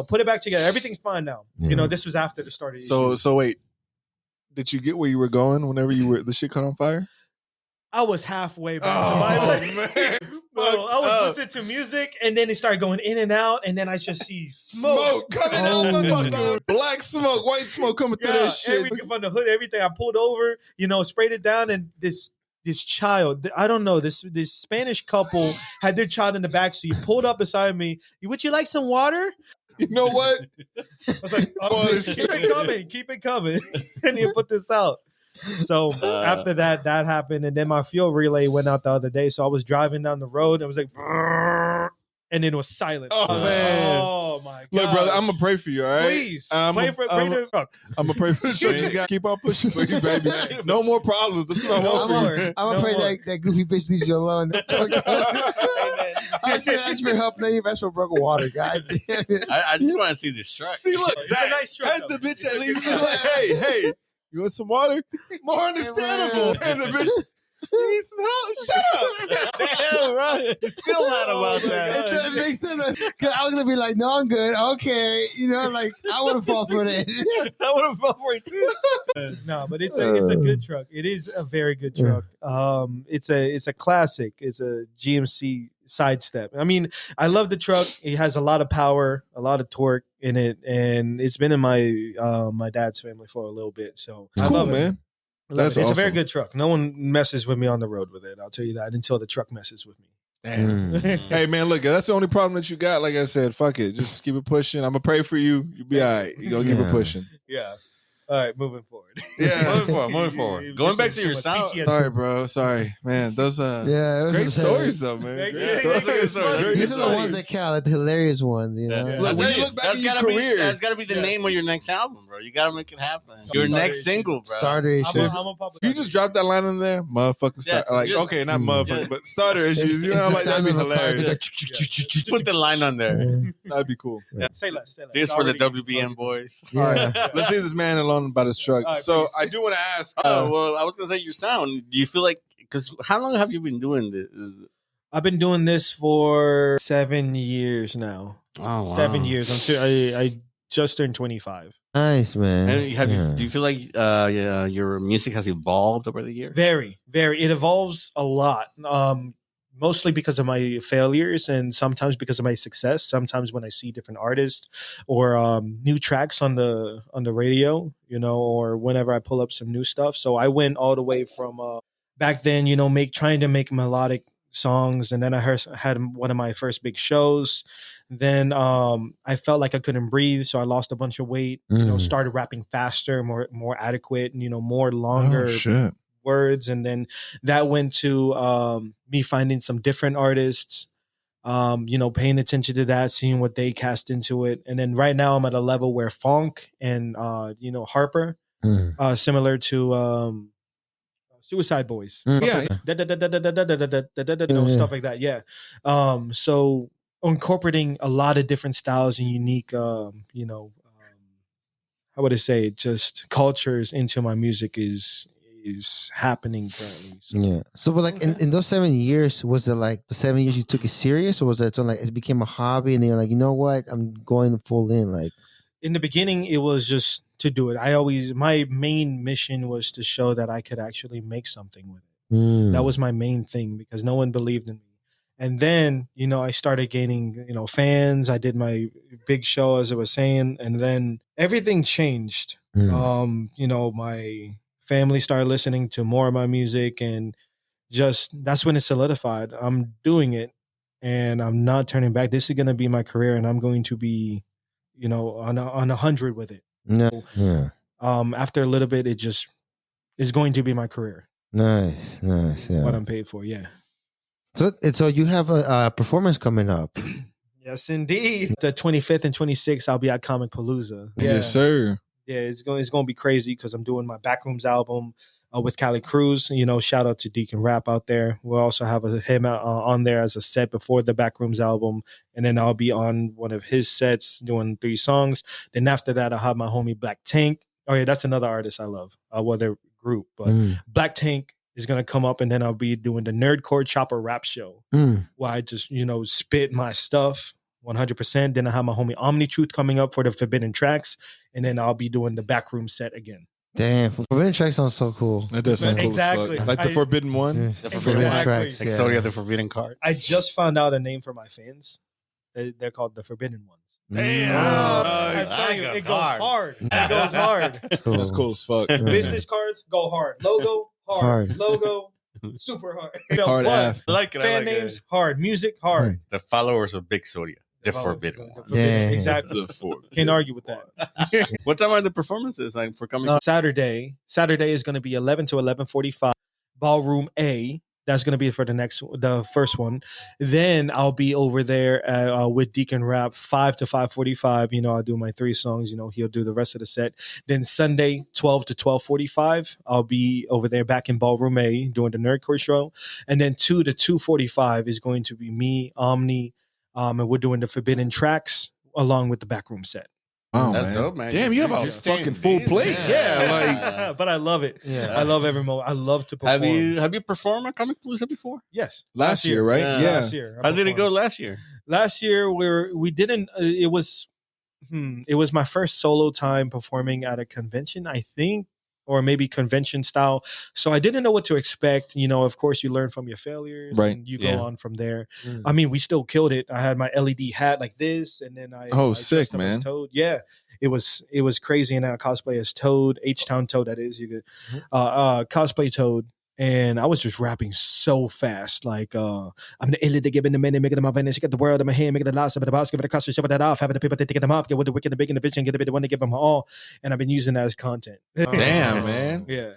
put it back together. Everything's fine now. Yeah. This was after the start of the So wait. Did you get where you were going whenever the shit caught on fire? I was halfway back to my man. Bro, I was listening to music, and then it started going in and out, and then I just see smoke coming out. Black smoke, white smoke coming through that shit. Everything from the hood, everything. I pulled over, sprayed it down, and this child, I don't know, this Spanish couple had their child in the back, so you pulled up beside me. Would you like some water? You know what? I was like, keep it coming. And you put this out. So after that happened, and then my fuel relay went out the other day. So I was driving down the road, and it was like, and then it was silent. Oh man! Oh my god! Look, brother, I'm gonna pray for you. All right, please pray for the truck. I'm gonna pray for the truck. Just gotta keep on pushing for you, baby. No more problems. That's what I want. I'm afraid that goofy bitch leaves you alone. I should ask for help. Now you've asked for broken water. God damn it! I just want to see this truck. See, look, it's a nice truck. That's the bitch that leaves me like, hey. You want some water? More understandable. And the bitch, you need some help? Shut up. Damn, right. You're still not about that. It doesn't make sense. Cause I was gonna be like, no, I'm good. Okay, like I would have fallen for it. I would have fell for it too. No, but it's a good truck. It is a very good truck. It's a classic. It's a GMC sidestep. I mean, I love the truck. It has a lot of power, a lot of torque in it, and it's been in my dad's family for a little bit. So it's I cool, love it. Man. It's awesome. A very good truck. No one messes with me on the road with it. I'll tell you that until the truck messes with me. Damn. Hey man, look, that's the only problem that you got. Like I said, fuck it. Just keep it pushing. I'm gonna pray for you. You'll be all right. You're gonna keep it pushing. Yeah. All right, moving forward. Yeah, moving forward. Going back to your sound. Sorry, bro. Sorry, man. Those great stories though, man. Great stories. These are the ones that count, like the hilarious ones, Look, when you look back at your career, that's gotta be the name of your next album, bro. You gotta make it happen. Your next single, bro. Starter issues. You just dropped that line in there, motherfucking start. Like, okay, not motherfucking, but starter issues. You know, like that'd be hilarious. Just put the line on there. That'd be cool. Say less. This for the WBM boys. All right, let's leave this man alone about his truck. So I do want to ask. Well, I was gonna say your sound. Do you feel like? Because how long have you been doing this? I've been doing this for 7 years now. Oh, wow. 7 years. I just turned 25. Nice, man. And do you feel like your music has evolved over the years? Very, very. It evolves a lot. Mostly because of my failures, and sometimes because of my success. Sometimes when I see different artists or new tracks on the radio, or whenever I pull up some new stuff. So I went all the way from back then, trying to make melodic songs, and then I had one of my first big shows. Then I felt like I couldn't breathe, so I lost a bunch of weight. Started rapping faster, more adequate, more longer. Oh, shit. Words, and then that went to me finding some different artists, paying attention to that, seeing what they cast into it, and then right now I'm at a level where funk and Harper, similar to Suicide Boys, stuff like that, yeah. So incorporating a lot of different styles and unique, how would I say, just cultures into my music is happening currently. So. Yeah. So, but like in those 7 years, was it like the 7 years you took it serious, or was it like it became a hobby and then you're like, you know what, I'm going full in? Like in the beginning, it was just to do it. My main mission was to show that I could actually make something with it. That was my main thing, because no one believed in me. And then, I started gaining, fans. I did my big show, as I was saying, and then everything changed. My family started listening to more of my music, and just that's when it solidified. I'm doing it, and I'm not turning back. This is going to be my career, and I'm going to be, on 100 with it. No. Yeah. After a little bit, it just is going to be my career. Nice. Yeah. What I'm paid for, yeah. So you have a performance coming up. Yes, indeed. The 25th and 26th, I'll be at Comic Palooza. Yeah. Yes, sir. Yeah, it's going to be crazy because I'm doing my Backrooms album with Cali Cruz. Shout out to Deacon Rap out there. We'll also have him on there as a set before the Backrooms album, and then I'll be on one of his sets doing 3 songs. Then after that, I'll have my homie Black Tank. Oh yeah, that's another artist I love. Their group, but Black Tank is going to come up, and then I'll be doing the Nerdcore Chopper Rap Show where I just, spit my stuff 100%. Then I have my homie Omni Truth coming up for the Forbidden Tracks, and then I'll be doing the Backroom set again. Damn, Forbidden Tracks sounds so cool. That does sound cool. Exactly. Like the Forbidden one? The Forbidden Tracks. Like Xodia, the Forbidden Card. I just found out a name for my fans. They're called the Forbidden Ones. Damn. I tell you, it goes hard. It goes hard. Cool. That's cool as fuck. Business cards go hard. Logo hard. Logo super hard. Hard F. I like it. Fan names hard. Music hard. The followers of Big Xodia. The Forbidden Ones. Yeah. Exactly. Can't argue with that. What time are the performances for coming? Saturday is going to be 11 to 11:45. Ballroom A. That's going to be for the first one. Then I'll be over there with Deacon Rap 5 to 5:45. I'll do my 3 songs. He'll do the rest of the set. Then Sunday 12 to 12:45. I'll be over there back in Ballroom A doing the Nerdcore show. And then 2 to 2:45 is going to be me, Omni, and we're doing the Forbidden Tracks along with the Backroom set. Oh, that's man. dope, man. Damn, you have a fucking full plate. Yeah, but I love it. Yeah. I love every moment. I love to perform. Have you performed at Comic Palooza before? Yes. last year, right? Yeah. Yeah. Last year. How did it go last year? Last year we didn't. It was my first solo time performing at a convention, I think, or maybe convention style. So I didn't know what to expect. Of course, you learn from your failures, right? And you go on from there. I mean, we still killed it. I had my LED hat like this, and then I sick, man. Toad. Yeah, it was crazy. And I cosplay as Toad, H-Town Toad. That is, you could cosplay Toad. And I was just rapping so fast, like I'm the illity giving the minute, making them advantage, get the world in my hand, making the last of the boss, giving the cost, shove that off, having the people to take them off, get with the wicked, the big, and the vision, get the bit the one to give them all. And I've been using that as content. Damn, man. Yeah.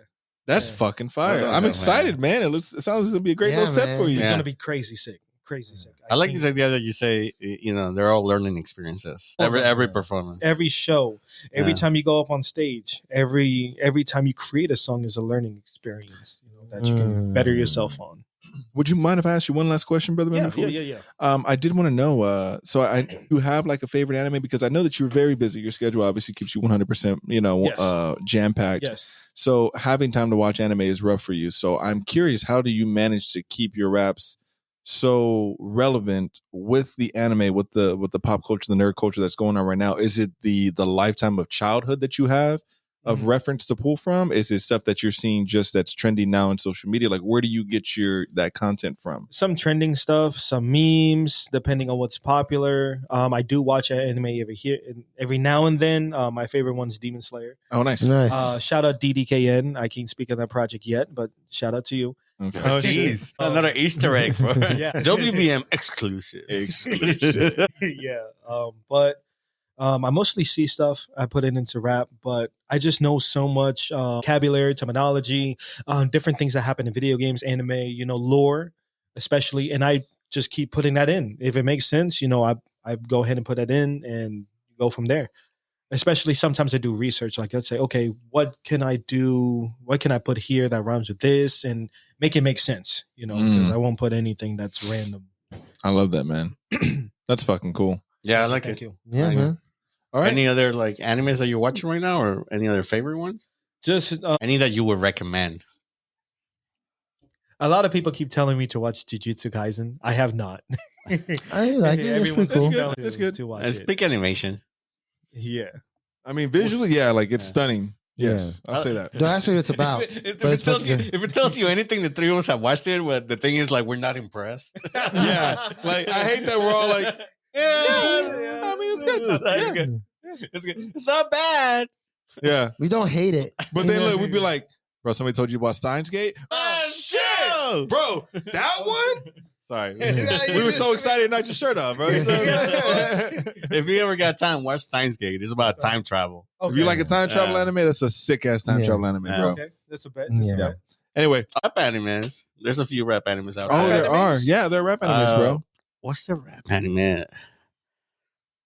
That's fucking fire. I'm excited, man. It sounds like it's gonna be a great little set for you. It's gonna be crazy sick. Crazy sick. I like this idea that you say, they're all learning experiences. Every performance, every show, every time you go up on stage, every time you create a song is a learning experience. That you can better yourself on. Would you mind if I asked you one last question, brother? Yeah. I did want to know. So you have like a favorite anime, because I know that you're very busy. Your schedule obviously keeps you 100%, jam packed. Yes. So having time to watch anime is rough for you. So I'm curious, how do you manage to keep your raps so relevant with the anime, with the pop culture, the nerd culture that's going on right now? Is it the lifetime of childhood that you have of reference to pull from? Is it stuff that you're seeing just that's trending now in social media? Like, where do you get that content from? Some trending stuff, some memes, depending on what's popular. I do watch anime every now and then. My favorite one's Demon Slayer. Oh, nice. Shout out DDKN. I can't speak on that project yet, but shout out to you. Okay. Oh, jeez. Another Easter egg for WBM exclusive. Yeah. But I mostly see stuff. I put it into rap, but I just know so much vocabulary, terminology, different things that happen in video games, anime, lore, especially. And I just keep putting that in. If it makes sense, I go ahead and put that in and go from there. Especially sometimes I do research. Like, let's say, okay, what can I do? What can I put here that rhymes with this and make it make sense? Because I won't put anything that's random. I love that, man. That's fucking cool. Yeah, I like Thank it. you. Yeah, man. All right. Any other like animes that you're watching right now, or any other favorite ones? Just any that you would recommend? A lot of people keep telling me to watch Jujutsu Kaisen. I have not. I like it. Everyone's It's cool. That's good. to watch It's it. big animation. Yeah. I mean, visually, yeah, like it's stunning. Yes, I'll say that. Don't ask me what it's about. If it tells you anything, the three of us have watched it. But the thing is, like, we're not impressed. Yeah, like I hate that we're all like, I mean, it's good. It's good. It's good. It's not bad. Yeah, we don't hate it. but then look, we'd be like, bro, somebody told you about Steins Gate? Oh shit, bro, that one. Sorry, we were so excited to knock your shirt off, bro. If you ever got time, watch Steins Gate. It's about time travel. Okay. If you like a time travel anime, that's a sick ass time travel anime, bro. Okay, that's a bet. Anyway, rap animes. There's a few rap animes out there. Oh, there are. Yeah, there are rap animes, bro. What's the rap anime?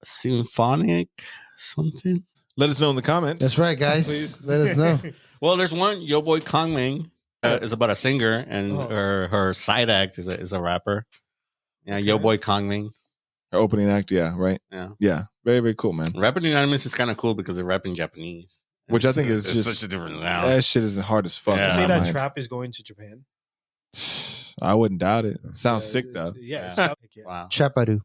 Symphonic something? Let us know in the comments. That's right, guys. Please let us know. Well, there's one. Yo Boy Kongming is about a singer, and her side act is a rapper. Yeah, okay. Yo Boy Kongming. Her opening act, yeah, right? Yeah. Very, very cool, man. Rapping in animes is kind of cool because they're rapping Japanese. Which I think is just such a different sound. That shit is hard as fuck. You say that trap is going to Japan? I wouldn't doubt it. Sounds sick though. Yeah. Wow. Chaparu.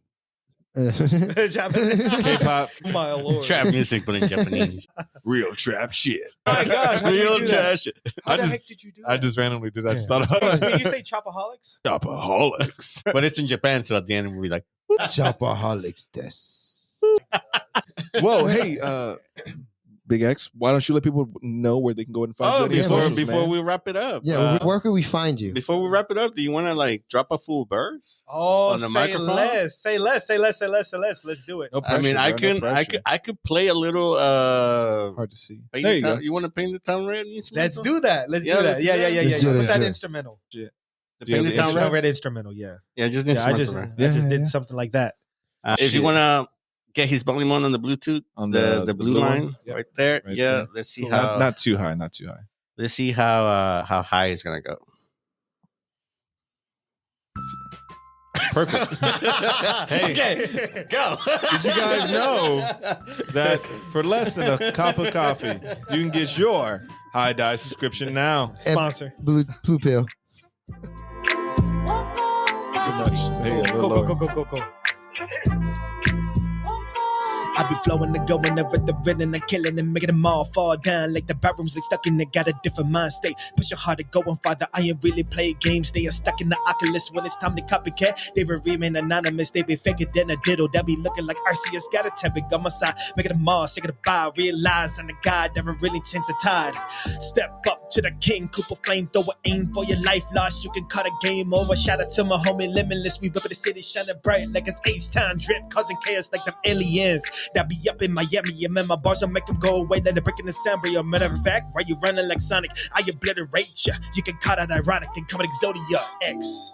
K-pop. My lord. Trap music, but in Japanese. Real trap shit. Oh my gosh. Real trap shit. How the heck did you do that? I just randomly did. I just thought about it. Did you say Chopaholics? Chopaholics. But it's in Japan, so at the end we'll be like, Chopaholics des. Whoa, hey, Big X, why don't you let people know where they can go and find you? Before we wrap it up. Yeah, where can we find you? Before we wrap it up, do you want to like drop a full verse? On the microphone? Say less. Let's do it. No pressure, I mean, I could play a little hard to see. There you go. You want to paint the town red? Let's do that. Let's do that. Yeah. What's that instrumental? Paint the town red instrumental, yeah. Yeah, just instrumental. I just did something like that. If you want to get his volume on the Bluetooth, on the blue line right there. Right there. Let's see how not too high. Let's see how high it's gonna go. Perfect. Hey, okay, go. Did you guys know that for less than a cup of coffee, you can get your High Die subscription now? Sponsor blue pill. Too much. Hey, go. I be flowing and going over the rhythm and killing and making them all fall down like the bathrooms they stuck in. They got a different mind state. Push your heart to go and father. I ain't really play games. They are stuck in the Oculus when it's time to copycat. They will remain anonymous. They be faker than a diddle. They be looking like Arceus. Got a topic on my side. Making them all sick of the bar. Realize I'm the God never really changed the tide. Step up to the king. Cooper flamethrower. Aim for your life lost. You can cut a game over. Shout out to my homie Limitless. We whipping the city shining bright like it's H-Time drip. Causing chaos like them aliens. That be up in Miami, and man, my bars will make them go away. Let it break in the sound, bro. Matter of fact, why you running like Sonic? I obliterate ya. You can call that ironic and come at Xodia X.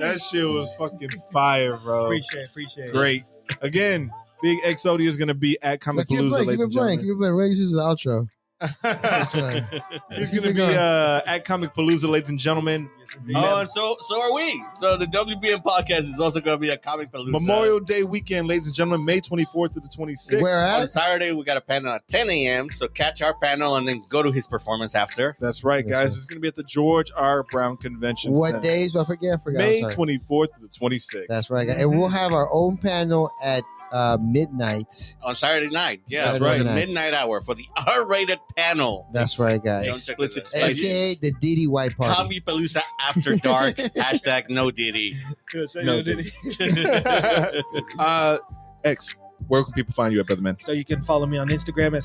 That shit was fucking fire, bro. Appreciate it. Great. Again, Big X Xodia is gonna be at Comic Palooza, ladies and gentlemen. Keep it playing. This is the outro. He's gonna be at Comic Palooza, ladies and gentlemen. Oh, and so are we. So the WBM podcast is also gonna be at Comic Palooza. Memorial Day weekend, ladies and gentlemen, May 24th to the 26th. Where at? On Saturday, we got a panel at 10 a.m. So catch our panel and then go to his performance after. That's right, guys. It's gonna be at the George R. Brown Convention Center. What days? I forgot. May 24th to the 26th. That's right, guys. And we'll have our own panel at midnight on Saturday night. Yeah, that's right. Midnight hour for the R-rated panel. That's right, guys. Explicit AKA the Diddy White Party. Comic Palooza After Dark. #, no Diddy. No Diddy. X, where can people find you at, brother man? So you can follow me on Instagram at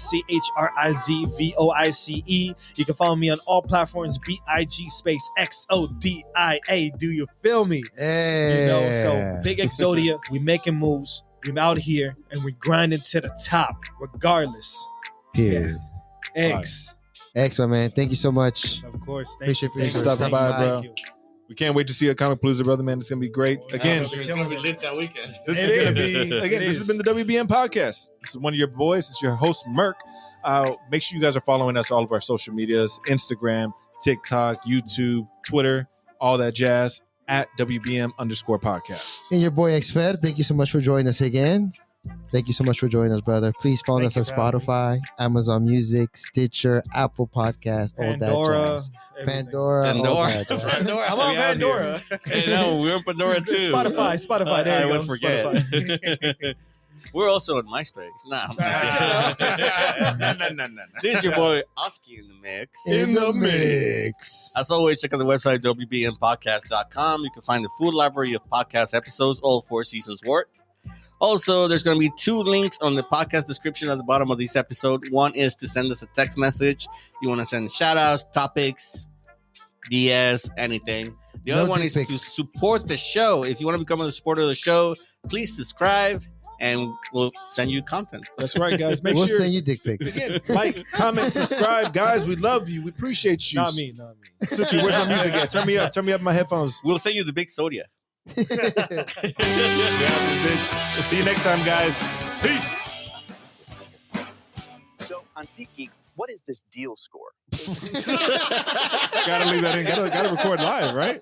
CHRIZVOICE. You can follow me on all platforms, BIG space XODIA. Do you feel me? Hey. So Big Xodia, we making moves. We're out here and we're grinding to the top, regardless. Period. X, my man. Thank you so much. Of course. Appreciate you for stopping by, bro. We can't wait to see you at Comic Palooza, brother man. It's gonna be great. Again, it's gonna be lit that weekend. This is gonna be This has been the WBM podcast. This is one of your boys. It's your host Merk. Make sure you guys are following us all of our social medias: Instagram, TikTok, YouTube, Twitter, all that jazz. At WBM_podcast. And your boy X-Fed, thank you so much for joining us again. Thank you so much for joining us, brother. Please follow us on Spotify, Amazon Music, Stitcher, Apple Podcasts, all that jazz. Pandora. I'm on Pandora. Hey, no, we're on Pandora too. Spotify. There you go. Forget. We're also on MySpace. Nah. No. This is your boy Oski in the mix. In the mix. As always, check out the website, wbnpodcast.com. You can find the full library of podcast episodes, all 4 seasons worth. Also, there's going to be 2 links on the podcast description at the bottom of this episode. One is to send us a text message. You want to send shout-outs, topics, DS, anything. The other one is to support the show. If you want to become a supporter of the show, please subscribe, and we'll send you content. That's right, guys. We'll send you dick pics. Again, like, comment, subscribe. Guys, we love you. We appreciate you. Not me. Suki, where's my music at? Turn me up in my headphones. We'll send you the big Xodia. We'll see you next time, guys. Peace. So on SeatGeek, what is this deal score? Gotta leave that in. Gotta record live, right?